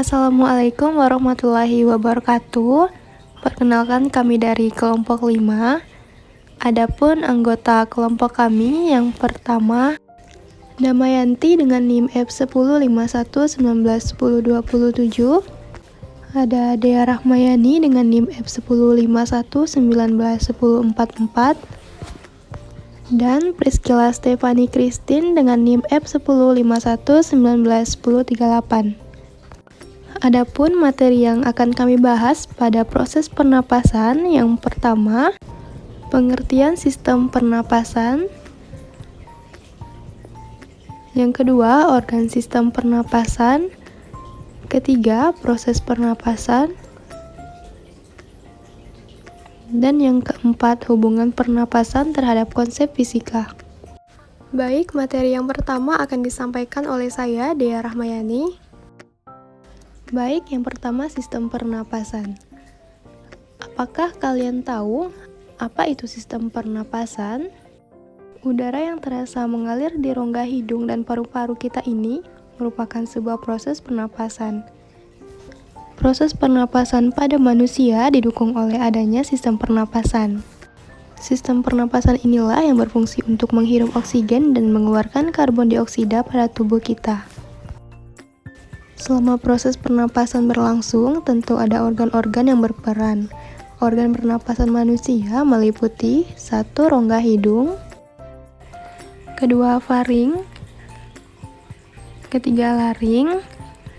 Assalamualaikum warahmatullahi wabarakatuh. Perkenalkan, kami dari kelompok 5. Adapun anggota kelompok kami yang pertama, Damayanti dengan NIM F1051191027. Ada Dea Rahmayani dengan NIM F1051191044. Dan Priscilla Stefani Christine dengan NIM F1051191038. Adapun materi yang akan kami bahas pada proses pernapasan, yang pertama, pengertian sistem pernapasan. Yang kedua, organ sistem pernapasan. Ketiga, proses pernapasan. Dan yang keempat, hubungan pernapasan terhadap konsep fisika. Baik, materi yang pertama akan disampaikan oleh saya, Dea Rahmayani. Baik, yang pertama sistem pernapasan. Apakah kalian tahu apa itu sistem pernapasan? Udara yang terasa mengalir di rongga hidung dan paru-paru kita ini merupakan sebuah proses pernapasan. Proses pernapasan pada manusia didukung oleh adanya sistem pernapasan. Sistem pernapasan inilah yang berfungsi untuk menghirup oksigen dan mengeluarkan karbon dioksida pada tubuh kita. Selama proses pernapasan berlangsung, tentu ada organ-organ yang berperan. Organ pernapasan manusia meliputi 1. Rongga hidung, 2. faring, 3. laring,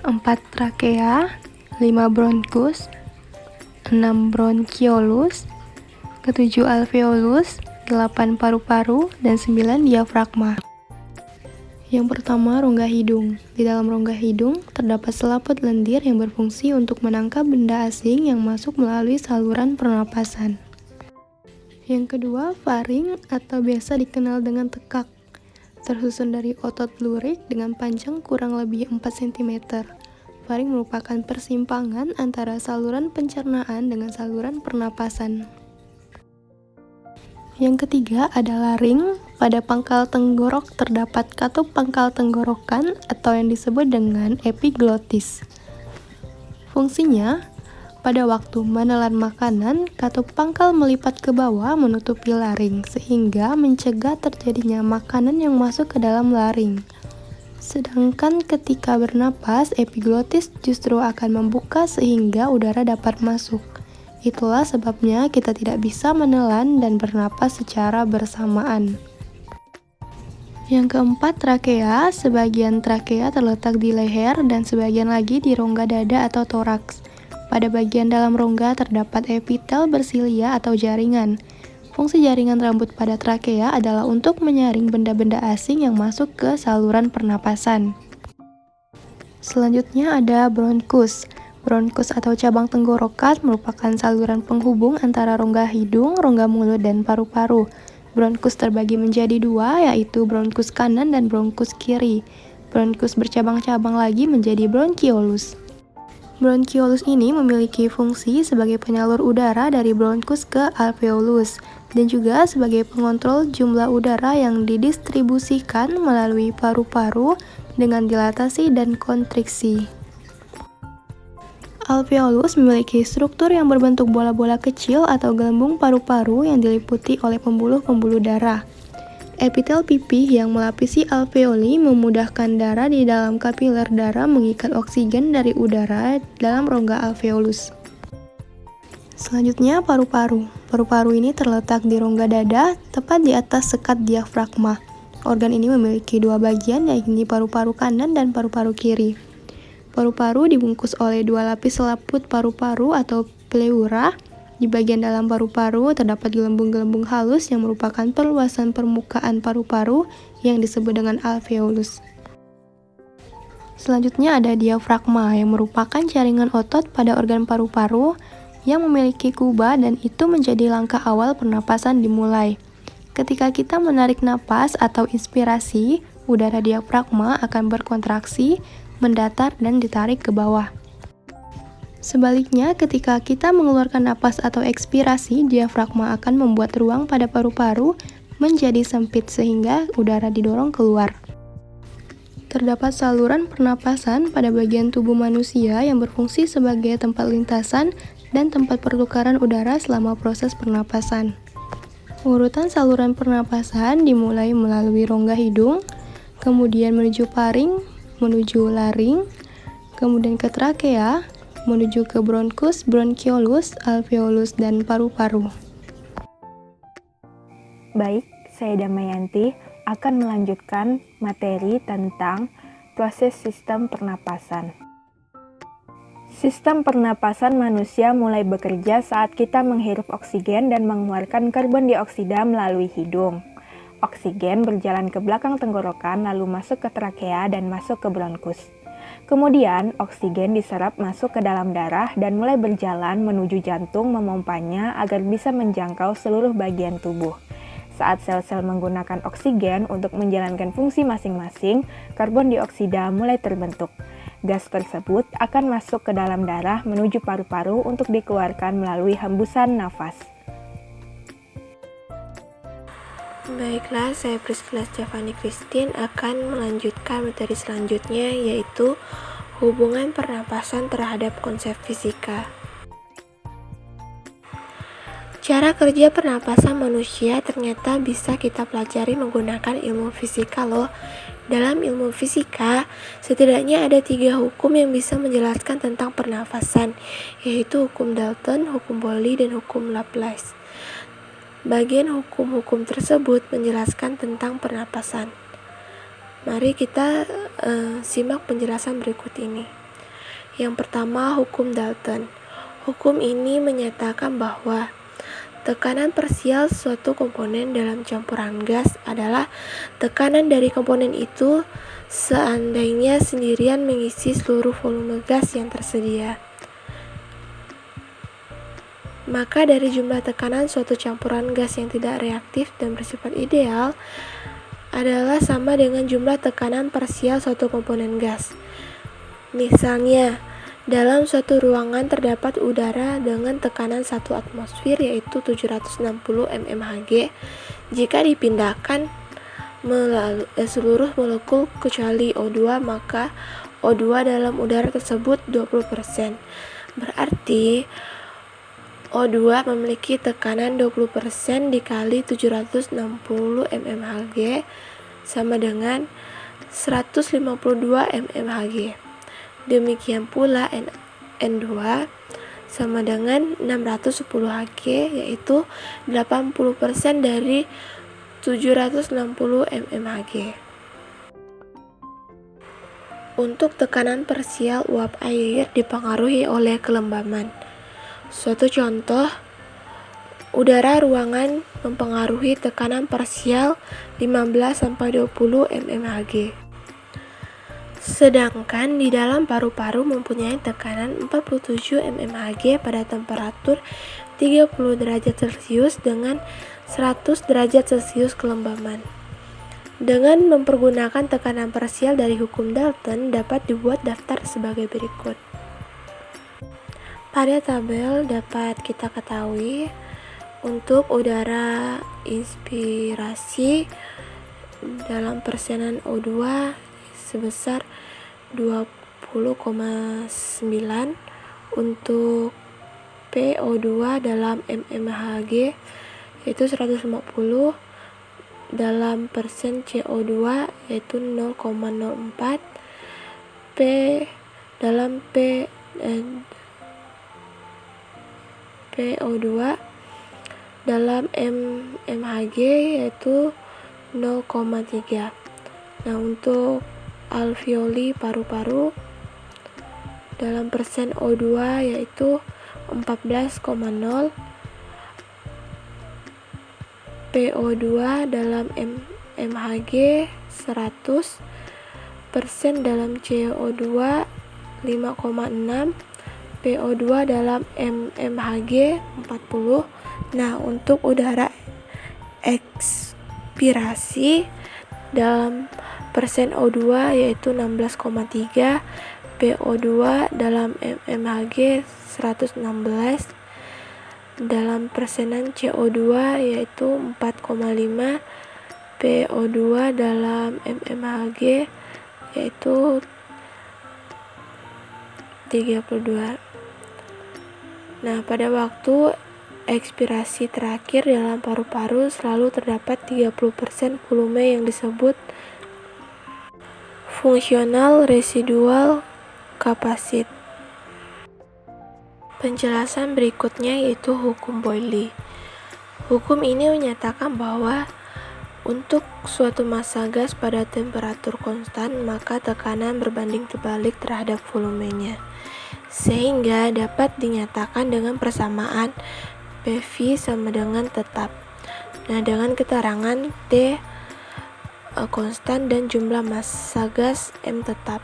4. trakea, 5. bronkus, 6. bronkiolus, 7. alveolus, 8. paru-paru, dan 9. diafragma. Yang pertama, rongga hidung. Di dalam rongga hidung terdapat selaput lendir yang berfungsi untuk menangkap benda asing yang masuk melalui saluran pernapasan. Yang kedua, faring atau biasa dikenal dengan tekak. Tersusun dari otot lurik dengan panjang kurang lebih 4 cm. Faring merupakan persimpangan antara saluran pencernaan dengan saluran pernapasan. Yang ketiga ada laring. Pada pangkal tenggorok terdapat katup pangkal tenggorokan atau yang disebut dengan epiglotis. Fungsinya, pada waktu menelan makanan, katup pangkal melipat ke bawah menutupi laring sehingga mencegah terjadinya makanan yang masuk ke dalam laring. Sedangkan ketika bernapas, epiglotis justru akan membuka sehingga udara dapat masuk. Itulah sebabnya kita tidak bisa menelan dan bernapas secara bersamaan. Yang keempat, trakea. Sebagian trakea terletak di leher dan sebagian lagi di rongga dada atau toraks. Pada bagian dalam rongga terdapat epitel bersilia atau jaringan. Fungsi jaringan rambut pada trakea adalah untuk menyaring benda-benda asing yang masuk ke saluran pernapasan. Selanjutnya ada bronkus. Bronkus atau cabang tenggorokan merupakan saluran penghubung antara rongga hidung, rongga mulut, dan paru-paru. Bronkus terbagi menjadi 2, yaitu bronkus kanan dan bronkus kiri. Bronkus bercabang-cabang lagi menjadi bronkiolus. Bronkiolus ini memiliki fungsi sebagai penyalur udara dari bronkus ke alveolus dan juga sebagai pengontrol jumlah udara yang didistribusikan melalui paru-paru dengan dilatasi dan kontriksi. Alveolus memiliki struktur yang berbentuk bola-bola kecil atau gelembung paru-paru yang diliputi oleh pembuluh-pembuluh darah. Epitel pipih yang melapisi alveoli memudahkan darah di dalam kapiler darah mengikat oksigen dari udara dalam rongga alveolus. Selanjutnya, paru-paru. Paru-paru ini terletak di rongga dada, tepat di atas sekat diafragma. Organ ini memiliki 2 bagian, yaitu paru-paru kanan dan paru-paru kiri. Paru-paru dibungkus oleh 2 lapis selaput paru-paru atau pleura. Di bagian dalam paru-paru terdapat gelembung-gelembung halus yang merupakan perluasan permukaan paru-paru yang disebut dengan alveolus. Selanjutnya ada diafragma yang merupakan jaringan otot pada organ paru-paru yang memiliki kuba dan itu menjadi langkah awal pernapasan dimulai. Ketika kita menarik napas atau inspirasi, udara diafragma akan berkontraksi, mendatar, dan ditarik ke bawah. Sebaliknya, ketika kita mengeluarkan napas atau ekspirasi, diafragma akan membuat ruang pada paru-paru menjadi sempit sehingga udara didorong keluar. Terdapat saluran pernapasan pada bagian tubuh manusia yang berfungsi sebagai tempat lintasan dan tempat pertukaran udara selama proses pernapasan. Urutan saluran pernapasan dimulai melalui rongga hidung, kemudian menuju paring, menuju laring, kemudian ke trakea, menuju ke bronkus, bronkiolus, alveolus, dan paru-paru. Baik, saya Damayanti akan melanjutkan materi tentang proses sistem pernapasan. Sistem pernapasan manusia mulai bekerja saat kita menghirup oksigen dan mengeluarkan karbon dioksida melalui hidung. Oksigen berjalan ke belakang tenggorokan lalu masuk ke trakea dan masuk ke bronkus. Kemudian, oksigen diserap masuk ke dalam darah dan mulai berjalan menuju jantung memompanya agar bisa menjangkau seluruh bagian tubuh. Saat sel-sel menggunakan oksigen untuk menjalankan fungsi masing-masing, karbon dioksida mulai terbentuk. Gas tersebut akan masuk ke dalam darah menuju paru-paru untuk dikeluarkan melalui hembusan nafas. Baiklah, saya Priscilla Stefani Christine akan melanjutkan materi selanjutnya, yaitu hubungan pernapasan terhadap konsep fisika. Cara kerja pernapasan manusia ternyata bisa kita pelajari menggunakan ilmu fisika loh. Dalam ilmu fisika, setidaknya ada 3 hukum yang bisa menjelaskan tentang pernafasan, yaitu hukum Dalton, hukum Pauli, dan hukum Laplace. Bagian hukum-hukum tersebut menjelaskan tentang pernapasan. Mari kita simak penjelasan berikut ini. Yang pertama, hukum Dalton. Hukum ini menyatakan bahwa tekanan parsial suatu komponen dalam campuran gas adalah tekanan dari komponen itu seandainya sendirian mengisi seluruh volume gas yang tersedia. Maka dari jumlah tekanan suatu campuran gas yang tidak reaktif dan bersifat ideal adalah sama dengan jumlah tekanan parsial suatu komponen gas. Misalnya, dalam suatu ruangan terdapat udara dengan tekanan 1 atmosfer yaitu 760 mmHg. Jika dipindahkan seluruh molekul kecuali O2, maka O2 dalam udara tersebut 20%. Berarti O2 memiliki tekanan 20% dikali 760 mmHg sama dengan 152 mmHg. Demikian pula N2 sama dengan 610 Hg, yaitu 80% dari 760 mmHg. Untuk tekanan parsial uap air dipengaruhi oleh kelembaman. Suatu contoh, udara ruangan mempengaruhi tekanan parsial 15-20 mmHg. Sedangkan di dalam paru-paru mempunyai tekanan 47 mmHg pada temperatur 30 derajat Celcius dengan 100 derajat Celcius kelembaman. Dengan mempergunakan tekanan parsial dari hukum Dalton dapat dibuat daftar sebagai berikut. Pada tabel dapat kita ketahui untuk udara inspirasi dalam persenan O2 sebesar 20,9, untuk PO2 dalam mmHg yaitu 150, dalam persen CO2 yaitu 0,04, P dalam PO2 dalam mmHg yaitu 0,3. Nah, untuk alveoli paru-paru dalam persen O2 yaitu 14,0, PO2 dalam mmHg 100, persen dalam CO2 5,6, PO2 dalam mmHg 40. Nah, untuk udara ekspirasi dalam persen O2 yaitu 16,3, PO2 dalam mmHg 116, dalam persenan CO2 yaitu 4,5, PO2 dalam mmHg yaitu 32. Nah, pada waktu ekspirasi terakhir dalam paru-paru selalu terdapat 30% volume yang disebut fungsional residual capacity. Penjelasan berikutnya yaitu hukum Boyle. Hukum ini menyatakan bahwa untuk suatu massa gas pada temperatur konstan, maka tekanan berbanding terbalik terhadap volumenya, sehingga dapat dinyatakan dengan persamaan PV sama dengan tetap. Nah, dengan keterangan T konstan dan jumlah massa gas M tetap.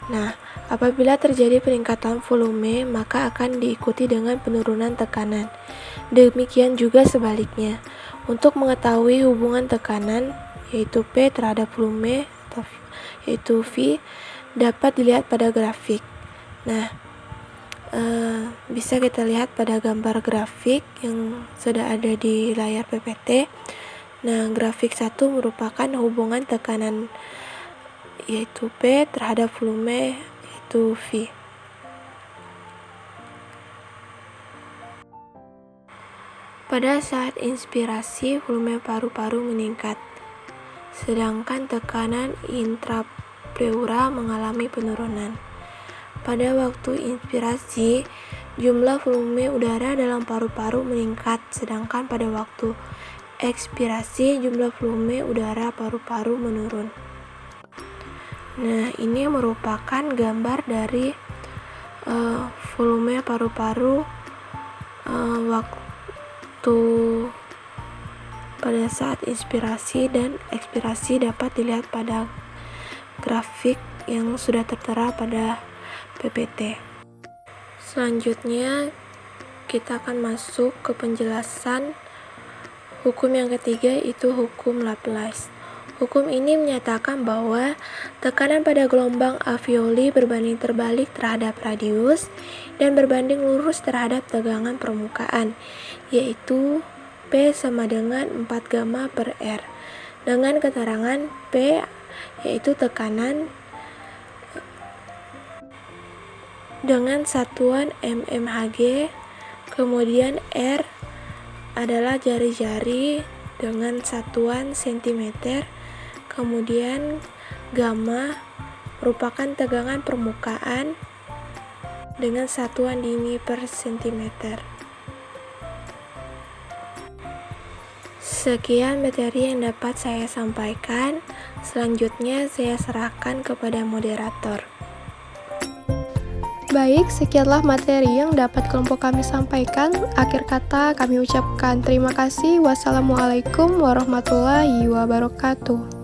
Nah, apabila terjadi peningkatan volume, maka akan diikuti dengan penurunan tekanan. Demikian juga sebaliknya. Untuk mengetahui hubungan tekanan, yaitu P terhadap volume, yaitu V, dapat dilihat pada grafik. Nah, bisa kita lihat pada gambar grafik yang sudah ada di layar PPT. Nah, grafik 1 merupakan hubungan tekanan yaitu P terhadap volume yaitu V. Pada saat inspirasi, volume paru-paru meningkat, sedangkan tekanan intrapleura mengalami penurunan. Pada waktu inspirasi, jumlah volume udara dalam paru-paru meningkat, sedangkan pada waktu ekspirasi, jumlah volume udara paru-paru menurun. Nah, ini merupakan gambar dari volume paru-paru waktu pada saat inspirasi dan ekspirasi, dapat dilihat pada grafik yang sudah tertera pada PPT. Selanjutnya kita akan masuk ke penjelasan hukum yang ketiga, yaitu hukum Laplace. Hukum ini menyatakan bahwa tekanan pada gelombang alveoli berbanding terbalik terhadap radius dan berbanding lurus terhadap tegangan permukaan, yaitu P sama dengan 4 gamma per R. Dengan keterangan P yaitu tekanan dengan satuan mmHg, kemudian R adalah jari-jari dengan satuan cm, kemudian gamma merupakan tegangan permukaan dengan satuan dini per cm. Sekian materi yang dapat saya sampaikan. Selanjutnya saya serahkan kepada moderator. Baik, sekianlah materi yang dapat kelompok kami sampaikan. Akhir kata kami ucapkan terima kasih. Wassalamualaikum warahmatullahi wabarakatuh.